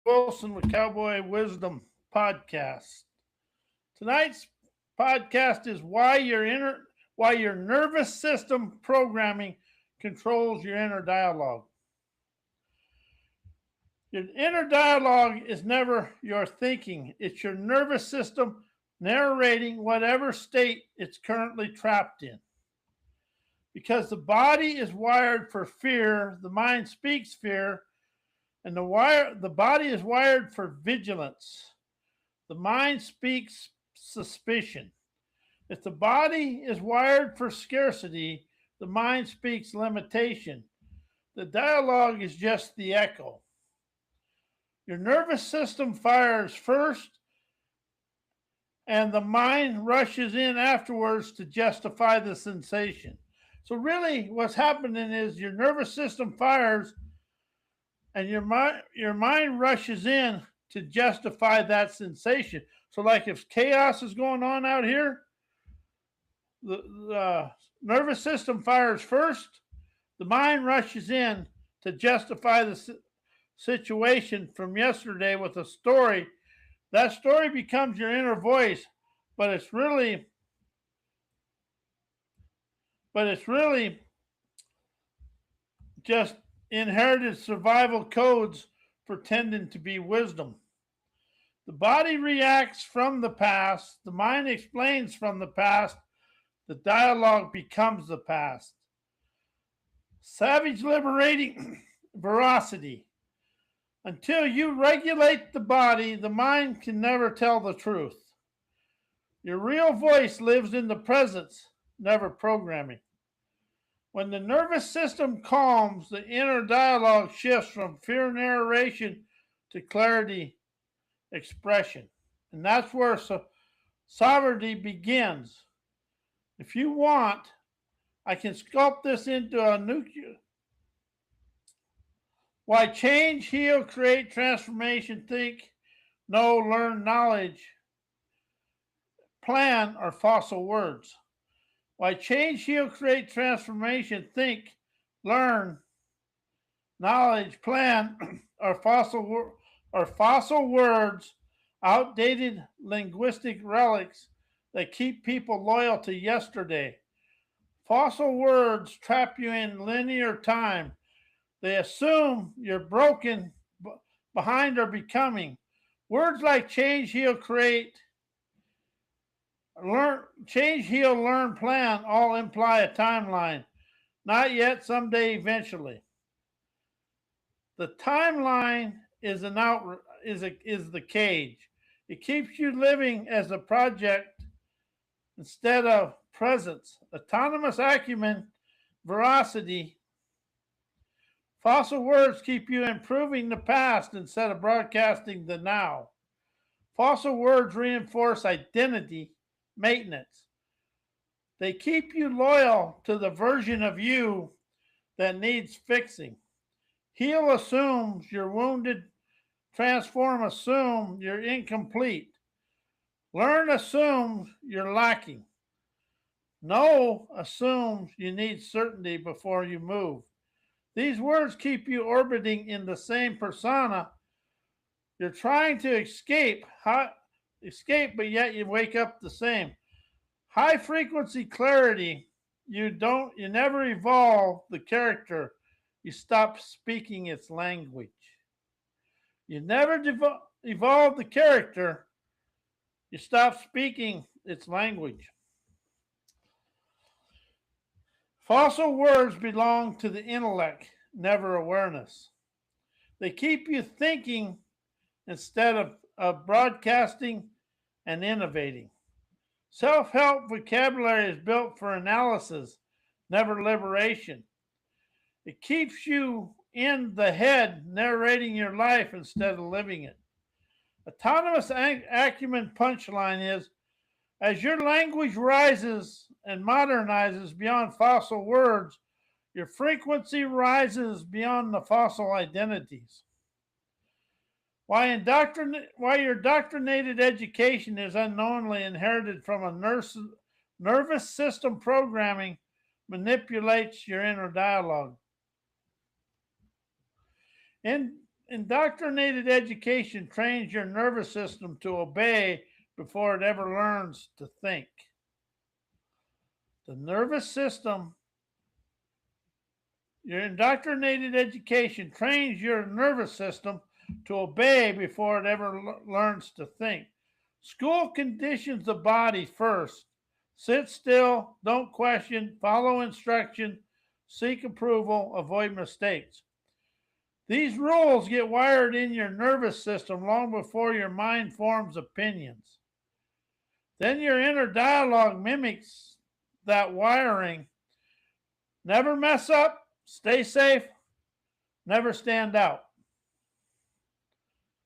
Wilson with Cowboy Wisdom Podcast. Tonight's podcast is why your nervous system programming controls your inner dialogue. Your inner dialogue is never your thinking. It's your nervous system narrating whatever state it's currently trapped in. Because the body is wired for fear, the mind speaks fear, and the body is wired for vigilance. The mind speaks suspicion. If the body is wired for scarcity, the mind speaks limitation. The dialogue is just the echo. Your nervous system fires first, and the mind rushes in afterwards to justify the sensation. So, really, what's happening is your nervous system fires, and your mind rushes in to justify that sensation. So, like if chaos is going on out here, the nervous system fires first. The mind rushes in to justify the situation from yesterday with a story. That story becomes your inner voice, but it's really just inherited survival codes pretending to be wisdom. The body reacts from the past, the mind explains from the past, the dialogue becomes the past. Savage liberating veracity. Until you regulate the body, the mind can never tell the truth. Your real voice lives in the presence, never programming. When the nervous system calms, the inner dialogue shifts from fear narration to clarity expression. And that's where sovereignty begins. If you want, I can sculpt this into a nuclear. Why change, heal, create, transformation, think, know, learn, knowledge, plan are fossil words. Why change, heal, create, transformation, think, learn, knowledge, plan are fossil words, outdated linguistic relics that keep people loyal to yesterday. Fossil words trap you in linear time. They assume you're broken, behind, or becoming. Words like change, heal, create, learn, change, heal, learn, plan all imply a timeline. Not yet, someday, eventually. The timeline is the cage. It keeps you living as a project instead of presence. Autonomous acumen, veracity. Fossil words keep you improving the past instead of broadcasting the now. Fossil words reinforce identity maintenance. They keep you loyal to the version of you that needs fixing. Heal assumes you're wounded. Transform assume you're incomplete. Learn assumes you're lacking. Know assumes you need certainty before you move. These words keep you orbiting in the same persona. You're trying to escape, but yet you wake up the same. High frequency clarity. You never evolve the character. You stop speaking its language. You never evolve the character. You stop speaking its language. Fossil words belong to the intellect, never awareness. They keep you thinking instead of broadcasting and innovating. Self help vocabulary is built for analysis, never liberation. It keeps you in the head, narrating your life instead of living it. Autonomous acumen punchline is as your language rises and modernizes beyond fossil words, your frequency rises beyond the fossil identities. Why your doctrinated education is unknowingly inherited from a nervous system programming manipulates your inner dialogue. Indoctrinated education trains your nervous system to obey before it ever learns to think. The nervous system, your indoctrinated education trains your nervous system to obey before it ever learns to think. School conditions the body first. Sit still, don't question, follow instruction, seek approval, avoid mistakes. These rules get wired in your nervous system long before your mind forms opinions. Then your inner dialogue mimics that wiring. Never mess up, stay safe, never stand out.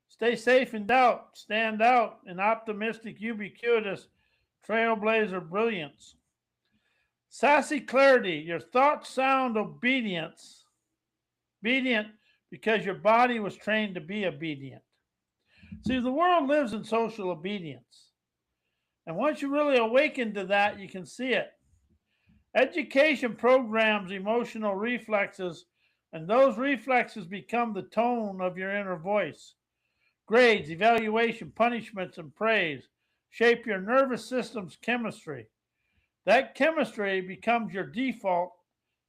Stay safe in doubt, stand out in optimistic, ubiquitous, trailblazer brilliance. Sassy clarity, your thoughts sound obedience. Obedient because your body was trained to be obedient. See, the world lives in social obedience. And once you really awaken to that, you can see it. Education programs emotional reflexes, and those reflexes become the tone of your inner voice. Grades, evaluation, punishments, and praise shape your nervous system's chemistry. That chemistry becomes your default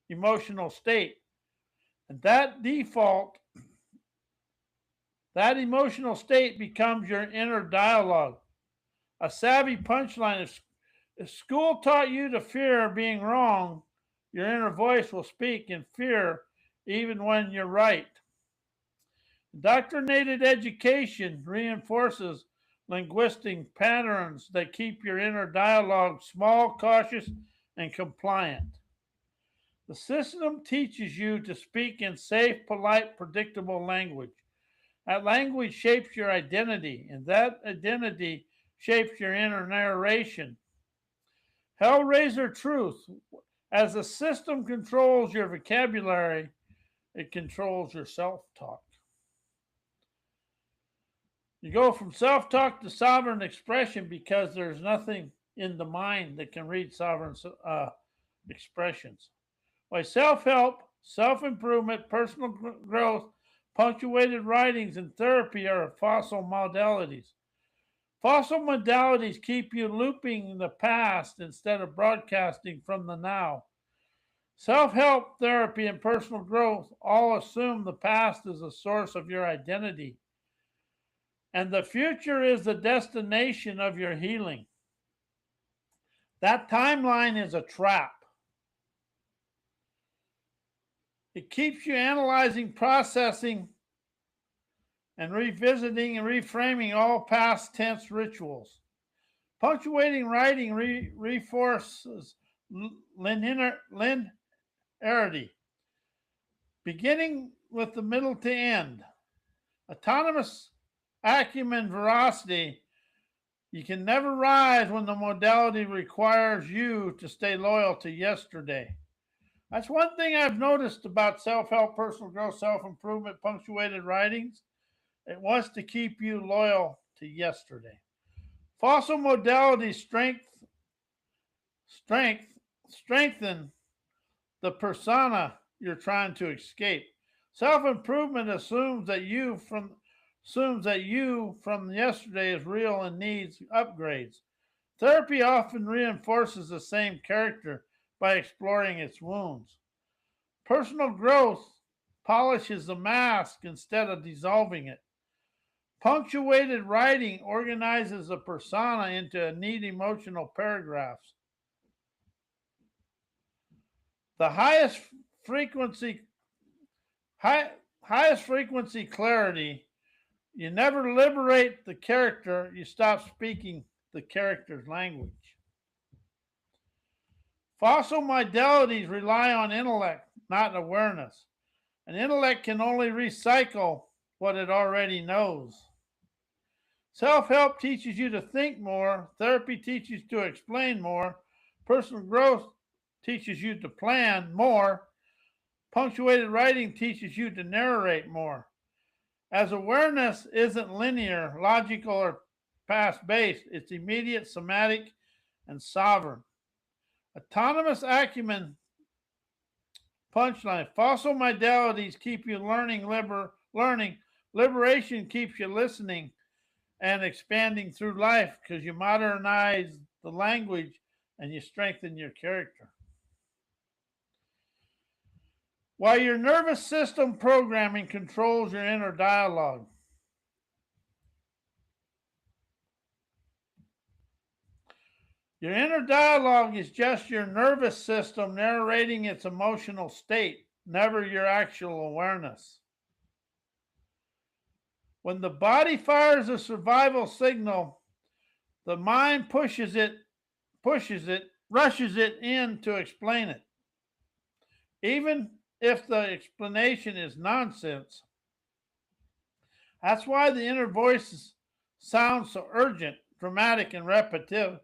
emotional state. And that emotional state becomes your inner dialogue. A savvy punchline is, if school taught you to fear being wrong, your inner voice will speak in fear even when you're right. Indoctrinated education reinforces linguistic patterns that keep your inner dialogue small, cautious, and compliant. The system teaches you to speak in safe, polite, predictable language. That language shapes your identity, and that identity shapes your inner narration. Hellraiser truth. As the system controls your vocabulary, it controls your self-talk. You go from self-talk to sovereign expression because there's nothing in the mind that can read sovereign expressions. Why self-help, self-improvement, personal growth, punctuated writings, and therapy are fossil modalities. Fossil modalities keep you looping the past instead of broadcasting from the now. Self-help, therapy, and personal growth all assume the past is the source of your identity, and the future is the destination of your healing. That timeline is a trap. It keeps you analyzing, processing, and revisiting and reframing all past tense rituals. Punctuating writing reinforces linearity, beginning with the middle to end. Autonomous acumen, veracity. You can never rise when the modality requires you to stay loyal to yesterday. That's one thing I've noticed about self-help, personal growth, self-improvement, punctuated writings. It wants to keep you loyal to yesterday. Fossil modality strengthen the persona you're trying to escape. Self-improvement assumes that you from yesterday is real and needs upgrades. Therapy often reinforces the same character by exploring its wounds. Personal growth polishes the mask instead of dissolving it. Punctuated writing organizes a persona into neat emotional paragraphs. The highest frequency clarity. You never liberate the character, you stop speaking the character's language. Fossil modalities rely on intellect, not awareness. An intellect can only recycle what it already knows. Self-help teaches you to think more. Therapy teaches you to explain more. Personal growth teaches you to plan more. Punctuated writing teaches you to narrate more. As awareness isn't linear, logical, or past-based, it's immediate, somatic, and sovereign. Autonomous acumen, punchline. Fossil modalities keep you learning Liberation keeps you listening and expanding through life because you modernize the language and you strengthen your character. While your nervous system programming controls your inner dialogue. Your inner dialogue is just your nervous system narrating its emotional state, never your actual awareness. When the body fires a survival signal, the mind rushes it in to explain it. Even if the explanation is nonsense. That's why the inner voice sounds so urgent, dramatic, and repetitive.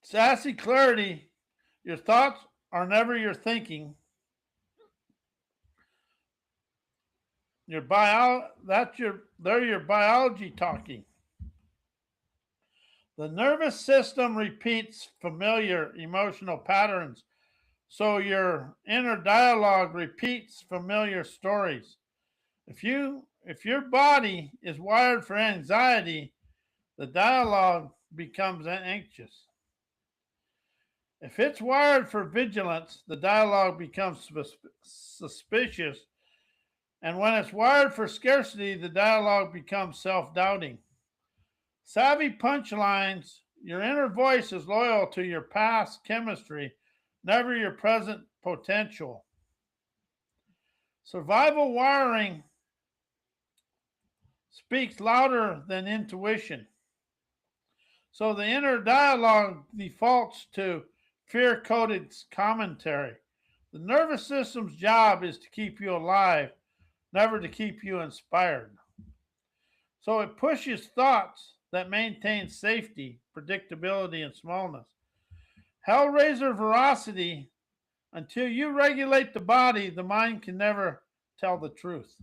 Sassy clarity, your thoughts are never your thinking. They're your biology talking. The nervous system repeats familiar emotional patterns, so your inner dialogue repeats familiar stories. If your body is wired for anxiety, the dialogue becomes anxious. If it's wired for vigilance, the dialogue becomes suspicious. And when it's wired for scarcity, the dialogue becomes self-doubting. Savvy punchlines, your inner voice is loyal to your past chemistry, never your present potential. Survival wiring speaks louder than intuition. So the inner dialogue defaults to fear-coded commentary. The nervous system's job is to keep you alive, never to keep you inspired. So it pushes thoughts that maintain safety, predictability, and smallness. Hellraiser veracity, until you regulate the body, the mind can never tell the truth.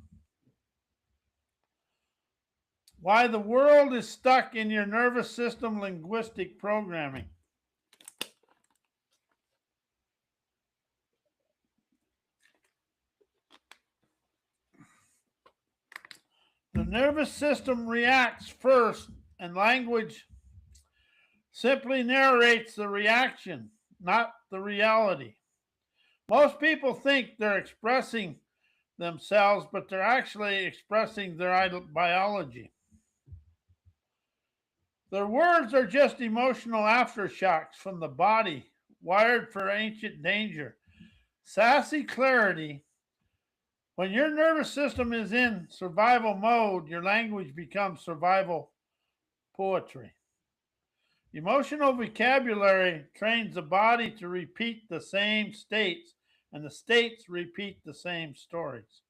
Why the world is stuck in your nervous system linguistic programming. The nervous system reacts first, and language simply narrates the reaction, not the reality. Most people think they're expressing themselves, but they're actually expressing their biology. Their words are just emotional aftershocks from the body, wired for ancient danger. Sassy clarity. When your nervous system is in survival mode, your language becomes survival poetry. Emotional vocabulary trains the body to repeat the same states, and the states repeat the same stories.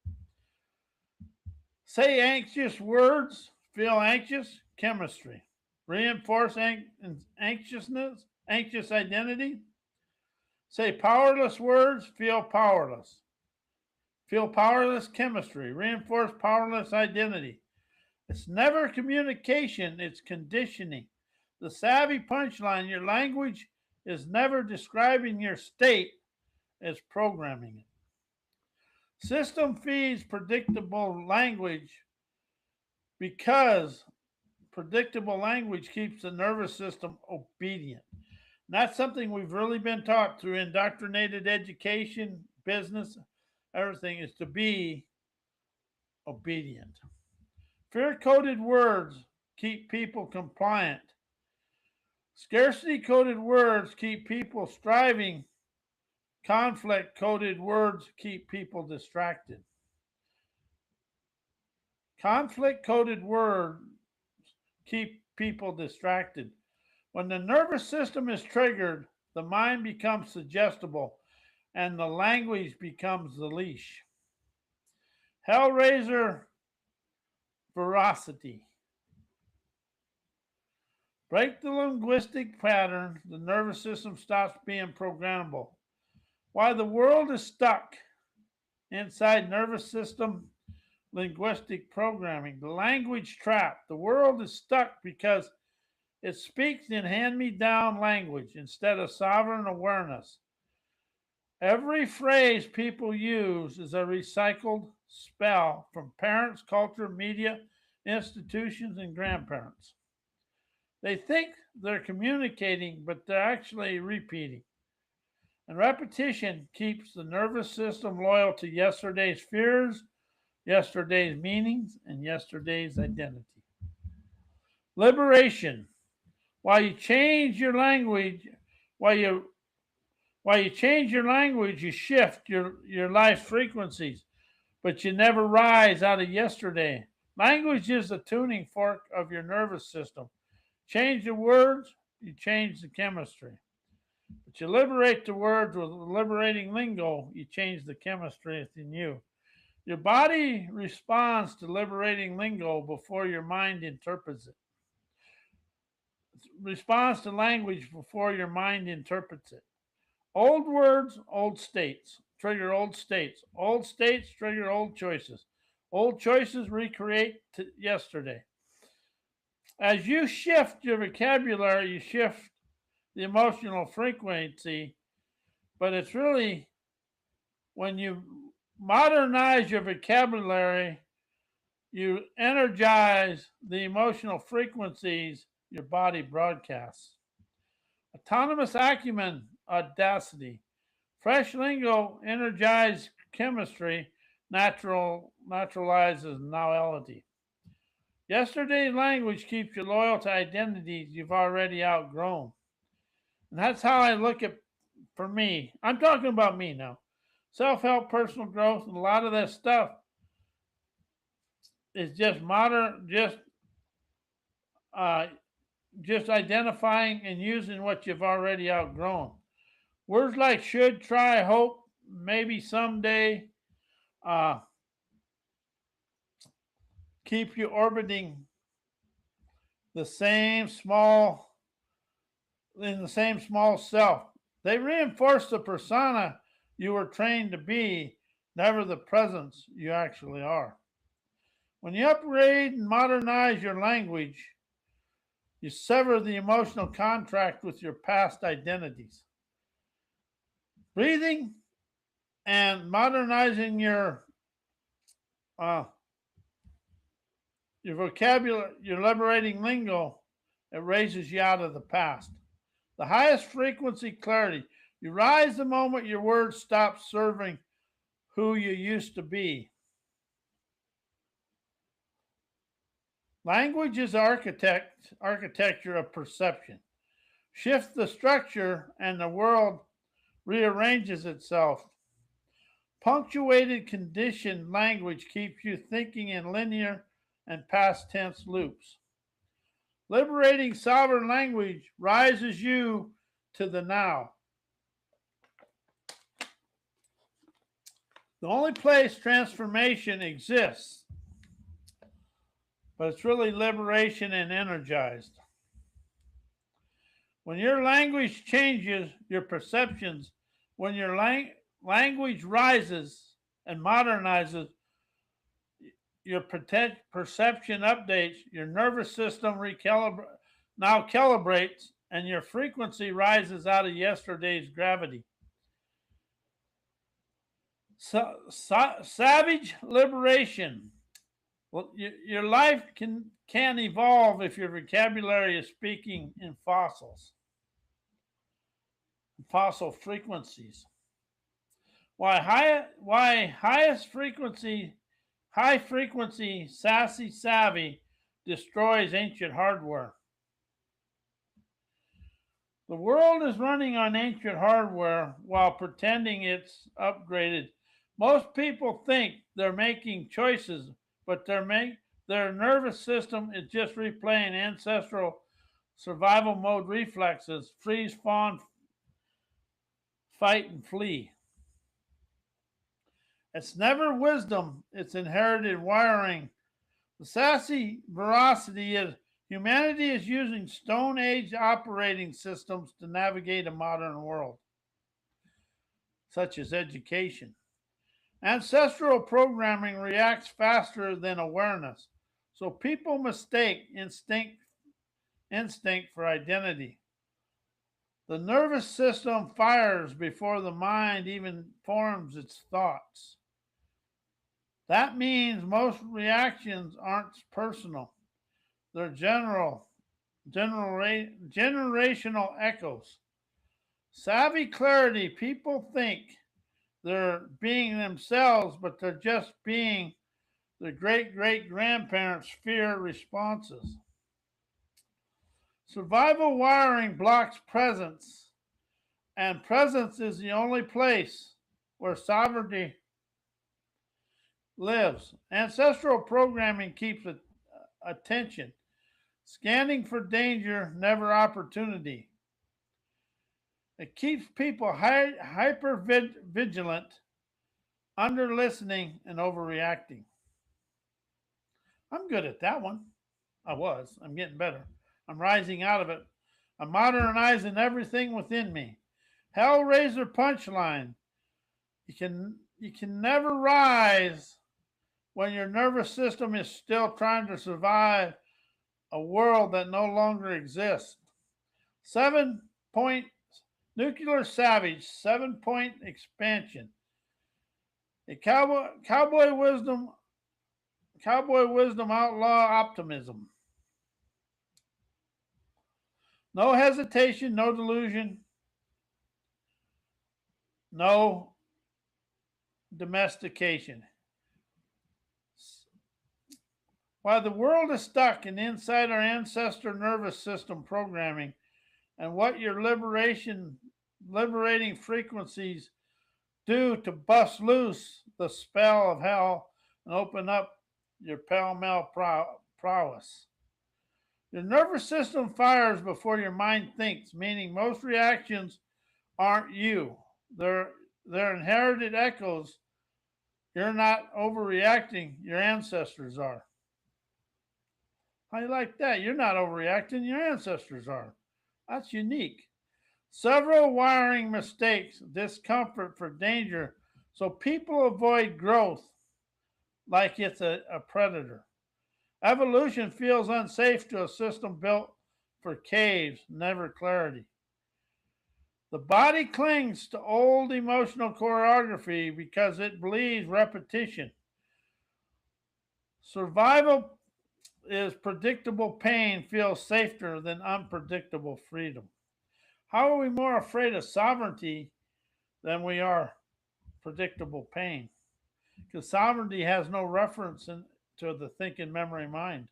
Say anxious words, feel anxious, chemistry. Reinforce anxiousness, anxious identity. Say powerless words, feel powerless. Feel powerless, chemistry. Reinforce powerless identity. It's never communication, it's conditioning. The savvy punchline, your language is never describing your state, it's programming it. System feeds predictable language because predictable language keeps the nervous system obedient. And that's something we've really been taught through indoctrinated education, business, everything is to be obedient. Fear-coded words keep people compliant. Scarcity-coded words keep people striving. Conflict-coded words keep people distracted. Conflict-coded words keep people distracted. When the nervous system is triggered, the mind becomes suggestible and the language becomes the leash. Hellraiser veracity. Break the linguistic pattern, the nervous system stops being programmable. Why the world is stuck inside nervous system linguistic programming, the language trap. The world is stuck because it speaks in hand-me-down language instead of sovereign awareness. Every phrase people use is a recycled spell from parents, culture, media, institutions, and grandparents. They think they're communicating, but they're actually repeating. And repetition keeps the nervous system loyal to yesterday's fears, yesterday's meanings, and yesterday's identity. Liberation. While you change your language, while you while you change your language, you shift your life's frequencies, but you never rise out of yesterday. Language is the tuning fork of your nervous system. Change the words, you change the chemistry. But you liberate the words with liberating lingo, you change the chemistry within you. Your body responds to liberating lingo before your mind interprets it. Responds to language before your mind interprets it. Old words, old states, trigger old states. Old states trigger old choices. Old choices recreate yesterday. As you shift your vocabulary, you shift the emotional frequency, but it's really when you modernize your vocabulary, you energize the emotional frequencies your body broadcasts. Autonomous acumen, audacity. Fresh lingo, energized chemistry, naturalizes novelty. Yesterday's language keeps you loyal to identities you've already outgrown. And that's how I look at, for me, I'm talking about me now. Self-help, personal growth, and a lot of that stuff is just modern, uh, just identifying and using what you've already outgrown. Words like should, try, hope, maybe someday, uh, keep you orbiting the same small in the same small self. They reinforce the persona you were trained to be, never the presence you actually are. When you upgrade and modernize your language, you sever the emotional contract with your past identities. Breathing and modernizing uh, your vocabulary, your liberating lingo, it raises you out of the past. The highest frequency clarity. You rise the moment your words stop serving who you used to be. Language is architecture of perception. Shift the structure and the world rearranges itself. Punctuated conditioned language keeps you thinking in linear and past tense loops. Liberating sovereign language rises you to the now. The only place transformation exists, but it's really liberation and energized. When your language changes, your perceptions, when your language rises and modernizes, your perception updates, your nervous system now calibrates, and your frequency rises out of yesterday's gravity. Savage liberation. Well, your life can evolve if your vocabulary is speaking in fossil frequencies. Why highest frequency, high frequency, sassy savvy destroys ancient hardware. The world is running on ancient hardware while pretending it's upgraded. Most people think they're making choices, but their nervous system is just replaying ancestral survival mode reflexes: freeze, fawn, fight, and flee. It's never wisdom, it's inherited wiring. The sassy veracity is humanity is using Stone Age operating systems to navigate a modern world, such as education. Ancestral programming reacts faster than awareness, so people mistake instinct for identity. The nervous system fires before the mind even forms its thoughts. That means most reactions aren't personal. They're generational echoes. Savvy clarity, people think they're being themselves, but they're just being their great great grandparents' fear responses. Survival wiring blocks presence, and presence is the only place where sovereignty lives. Ancestral programming keeps attention, scanning for danger, never opportunity. It keeps people hyper vigilant, under listening, and overreacting. I'm good at that one. I was. I'm getting better. I'm rising out of it. I'm modernizing everything within me. Hellraiser punchline. You can never rise when your nervous system is still trying to survive a world that no longer exists. 7 point nuclear savage, 7 point expansion. A cowboy wisdom outlaw optimism. No hesitation, no delusion, no domestication. While the world is stuck and inside our ancestor nervous system programming, and what your liberating frequencies do to bust loose the spell of hell and open up your pell-mell prowess. Your nervous system fires before your mind thinks, meaning most reactions aren't you. They're inherited echoes. You're not overreacting, your ancestors are. How you like that? You're not overreacting, your ancestors are. That's unique. Several wiring mistakes, discomfort for danger, so people avoid growth like it's a predator. Evolution feels unsafe to a system built for caves, never clarity. The body clings to old emotional choreography because it believes repetition. Survival is predictable pain feels safer than unpredictable freedom. How are we more afraid of sovereignty than we are predictable pain? Because sovereignty has no reference to the thinking memory mind.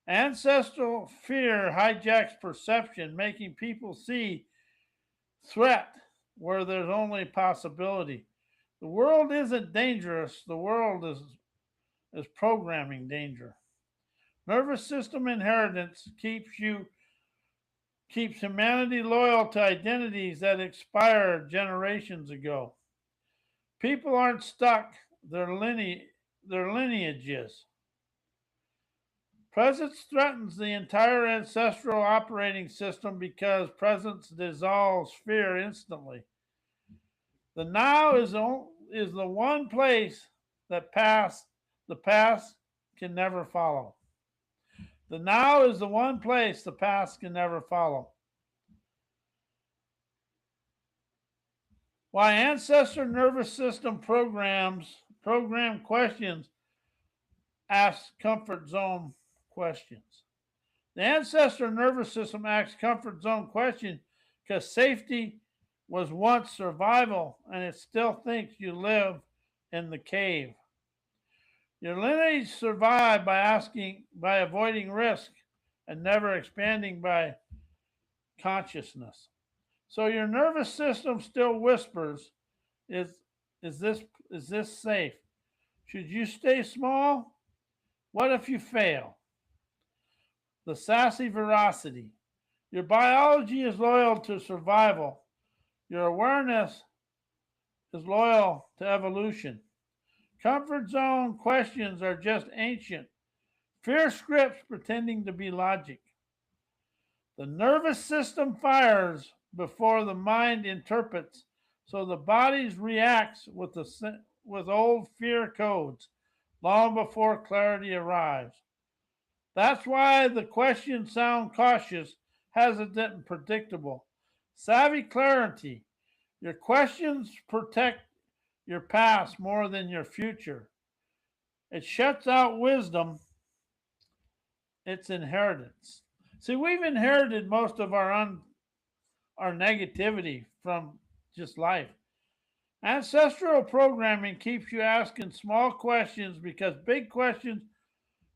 Ancestral fear hijacks perception, making people see threat where there's only possibility. The world isn't dangerous, the world is programming danger. Nervous system inheritance keeps humanity loyal to identities that expired generations ago. People aren't stuck, their lineages. Presence threatens the entire ancestral operating system because presence dissolves fear instantly. The now is the one place that the past can never follow. The now is the one place the past can never follow. Why ancestor nervous system program questions ask comfort zone questions. The ancestor nervous system asks comfort zone questions because safety was once survival and it still thinks you live in the cave. Your lineage survived by avoiding risk and never expanding by consciousness. So your nervous system still whispers, is is this safe? Should you stay small? What if you fail? The sassy veracity. Your biology is loyal to survival. Your awareness is loyal to evolution. Comfort zone questions are just ancient fear scripts pretending to be logic. The nervous system fires before the mind interprets, so the body reacts with old fear codes long before clarity arrives. That's why the questions sound cautious. hesitant, and predictable. Savvy clarity. Your questions protect your past more than your future. It shuts out wisdom, its inheritance. See, we've inherited most of our negativity from just life. Ancestral programming keeps you asking small questions because big questions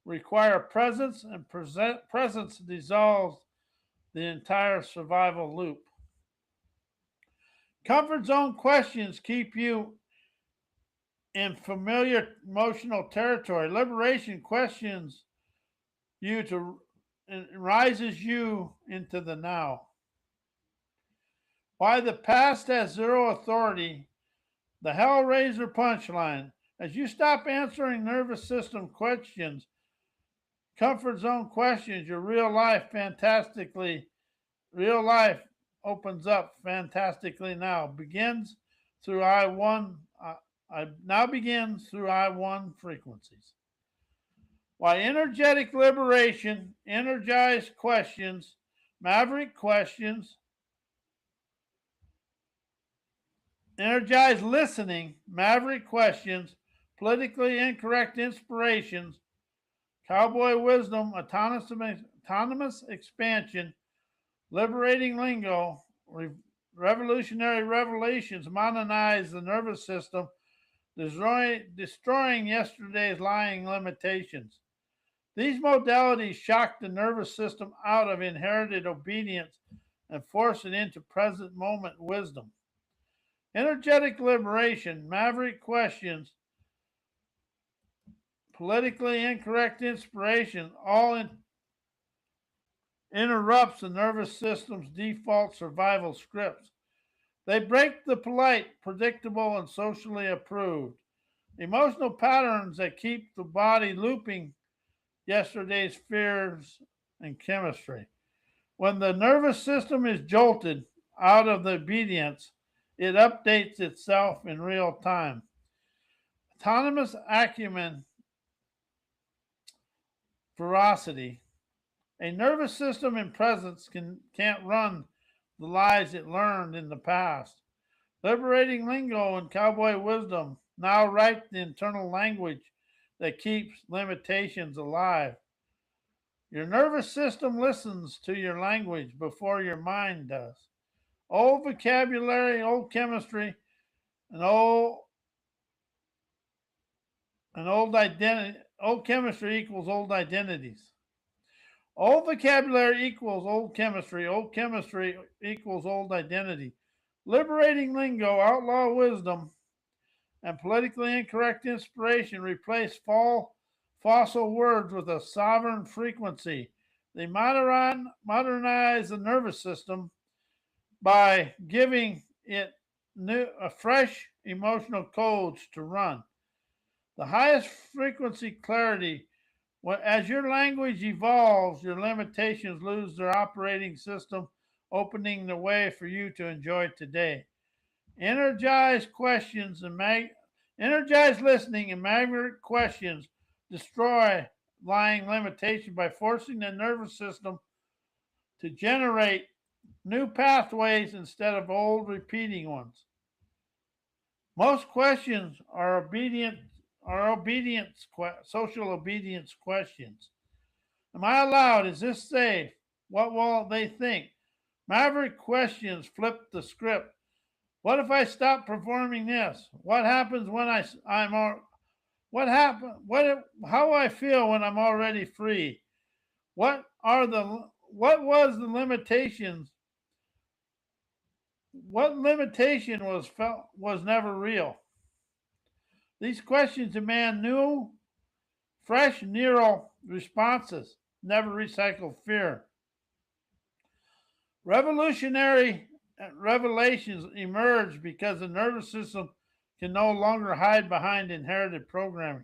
require presence, and presence dissolves the entire survival loop. Comfort zone questions keep you in familiar emotional territory. Liberation questions you to and rises you into the now. Why the past has zero authority. The Hellraiser punchline. As you stop answering nervous system questions, comfort zone questions, your real life opens up fantastically now. Begins through I one frequencies. Why energetic liberation, energized questions, maverick questions, energized listening, maverick questions, politically incorrect inspirations, cowboy wisdom, autonomous expansion, liberating lingo, revolutionary revelations modernize the nervous system, destroying yesterday's lying limitations. These modalities shock the nervous system out of inherited obedience and force it into present moment wisdom. Energetic liberation, maverick questions, politically incorrect inspiration, interrupts the nervous system's default survival scripts. They break the polite, predictable, and socially approved. Emotional patterns that keep the body looping yesterday's fears and chemistry. When the nervous system is jolted out of the obedience, it updates itself in real time. Autonomous acumen, ferocity. A nervous system in presence can't run the lies it learned in the past. Liberating lingo and cowboy wisdom now write the internal language that keeps limitations alive. Your nervous system listens to your language before your mind does. Old vocabulary, old chemistry, and old identity. Old chemistry equals old identities. Old vocabulary equals old chemistry. Old chemistry equals old identity. Liberating lingo, outlaw wisdom, and politically incorrect inspiration replace fossil words with a sovereign frequency. They modernize the nervous system by giving it fresh emotional codes to run. The highest frequency clarity. As your language evolves, your limitations lose their operating system, opening the way for you to enjoy today. Energized questions and energized listening and magnetic questions destroy lying limitation by forcing the nervous system to generate new pathways instead of old repeating ones. Most questions social obedience questions. Am I allowed? Is this safe? What will they think? Maverick questions flip the script. What if I stop performing this? What happens when what happened? How I feel when I'm already free? What was the limitations? What limitation was never real? These questions demand new, fresh neural responses, never recycled fear. Revolutionary revelations emerge because the nervous system can no longer hide behind inherited programming.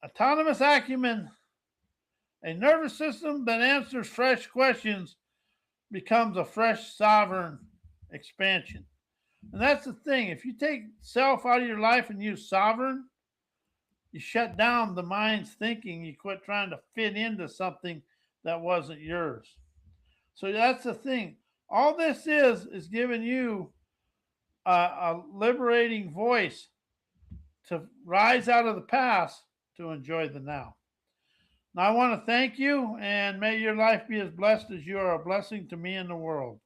Autonomous acumen, a nervous system that answers fresh questions, becomes a fresh sovereign expansion. And that's the thing. If you take self out of your life and use sovereign, you shut down the mind's thinking. You quit trying to fit into something that wasn't yours. So that's the thing. All this is giving you a liberating voice to rise out of the past to enjoy the now. Now, I want to thank you, and may your life be as blessed as you are a blessing to me and the world.